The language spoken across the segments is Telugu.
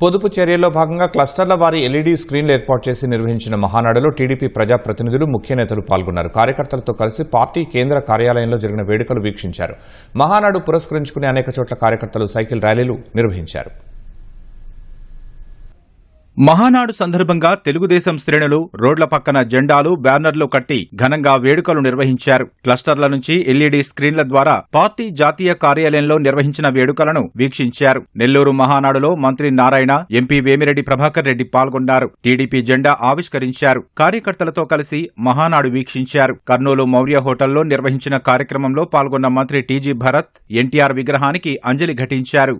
పొదుపు చర్యల్లో భాగంగా క్లస్టర్ల వారి ఎల్ఈడీ స్క్రీన్లు ఏర్పాటు చేసి నిర్వహించిన మహానాడులో టీడీపీ ప్రజాప్రతినిధులు ముఖ్య నేతలు పాల్గొన్నారు. కార్యకర్తలతో కలిసి పార్టీ కేంద్ర కార్యాలయంలో జరిగిన వేడుకలు వీక్షించారు. మహానాడు పురస్కరించుకుని అనేక చోట్ల కార్యకర్తలు సైకిల్ ర్యాలీలు నిర్వహించారు. మహానాడు సందర్భంగా తెలుగుదేశం శ్రేణులు రోడ్ల పక్కన జెండాలు, బ్యానర్లు కట్టి ఘనంగా వేడుకలు నిర్వహించారు. క్లస్టర్ల నుంచి ఎల్ఈడీ స్క్రీన్ల ద్వారా పార్టీ జాతీయ కార్యాలయంలో నిర్వహించిన వేడుకలను వీక్షించారు. నెల్లూరు మహానాడులో మంత్రి నారాయణ, ఎంపీ వేమిరెడ్డి ప్రభాకర్ రెడ్డి పాల్గొన్నారు. టీడీపీ జెండా ఆవిష్కరించారు. కార్యకర్తలతో కలిసి మహానాడు వీక్షించారు. కర్నూలు మౌర్య హోటల్లో నిర్వహించిన కార్యక్రమంలో పాల్గొన్న మంత్రి టీజీ భరత్ ఎన్టీఆర్ విగ్రహానికి అంజలి ఘటించారు.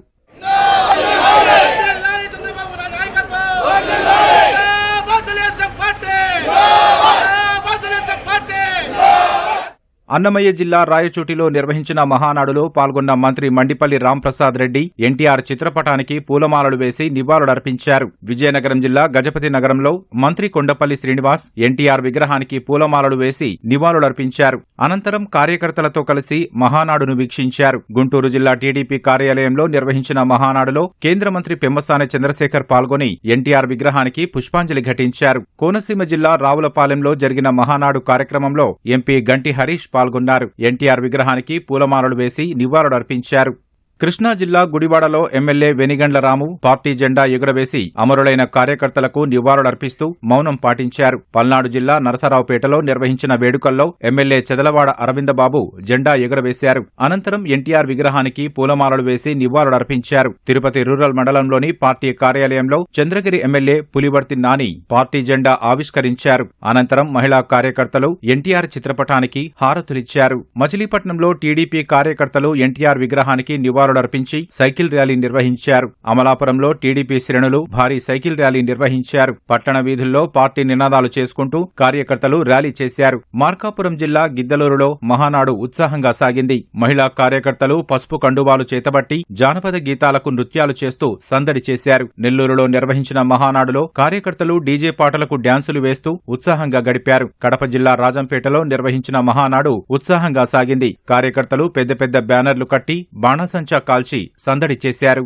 అన్నమయ్య జిల్లా రాయచోటిలో నిర్వహించిన మహానాడులో పాల్గొన్న మంత్రి మండిపల్లి రాంప్రసాద్ రెడ్డి ఎన్టీఆర్ చిత్రపటానికి పూలమాలలు వేసి నివాళులర్పించారు. విజయనగరం జిల్లా గజపతి నగరంలో మంత్రి కొండపల్లి శ్రీనివాస్ ఎన్టీఆర్ విగ్రహానికి పూలమాలలు వేసి నివాళులర్పించారు. అనంతరం కార్యకర్తలతో కలిసి మహానాడును వీక్షించారు. గుంటూరు జిల్లా టీడీపీ కార్యాలయంలో నిర్వహించిన మహానాడులో కేంద్ర మంత్రి పెమ్మసాని చంద్రశేఖర్ పాల్గొని ఎన్టీఆర్ విగ్రహానికి పుష్పాంజలి ఘటించారు. కోనసీమ జిల్లా రావులపాలెంలో జరిగిన మహానాడు కార్యక్రమంలో ఎంపీ గంటి హరీష్ పాల్గొన్నారు. ఎన్టీఆర్ విగ్రహానికి పూలమాలలు వేసి నివాళులర్పించారు. కృష్ణా జిల్లా గుడివాడలో ఎమ్మెల్యే వెనిగండ్ల రాము పార్టీ జెండా ఎగురవేసి అమరులైన కార్యకర్తలకు నివాళులర్పిస్తూ మౌనం పాటించారు. పల్నాడు జిల్లా నరసరావుపేటలో నిర్వహించిన వేడుకల్లో ఎమ్మెల్యే చెదలవాడ అరవిందబాబు జెండా ఎగురవేశారు. అనంతరం ఎన్టీఆర్ విగ్రహానికి పూలమాలలు వేసి నివాళులర్పించారు. తిరుపతి రూరల్ మండలంలోని పార్టీ కార్యాలయంలో చంద్రగిరి ఎమ్మెల్యే పులివర్తి నాని పార్టీ జెండా ఆవిష్కరించారు. అనంతరం మహిళా కార్యకర్తలు ఎన్టీఆర్ చిత్రపటానికి హారతులిచ్చారు. మచిలీపట్నంలో టీడీపీ కార్యకర్తలు ఎన్టీఆర్ విగ్రహానికి నివాళులర్పించి సైకిల్ ర్యాలీ నిర్వహించారు. అమలాపురంలో టీడీపీ శ్రేణులు భారీ సైకిల్ ర్యాలీ నిర్వహించారు. పట్టణ వీధుల్లో పార్టీ నినాదాలు చేసుకుంటూ కార్యకర్తలు ర్యాలీ చేశారు. మార్కాపురం జిల్లా గిద్దలూరులో మహానాడు ఉత్సాహంగా సాగింది. మహిళా కార్యకర్తలు పసుపు కండువాలు చేతబట్టి జానపద గీతాలకు నృత్యాలు చేస్తూ సందడి చేశారు. నెల్లూరులో నిర్వహించిన మహానాడులో కార్యకర్తలు డీజే పాటలకు డ్యాన్సులు వేస్తూ ఉత్సాహంగా గడిపారు. కడప జిల్లా రాజంపేటలో నిర్వహించిన మహానాడు ఉత్సాహంగా సాగింది. కార్యకర్తలు పెద్ద పెద్ద బ్యానర్లు కట్టి బాణసంచా కాల్చి సందడి చేశారు.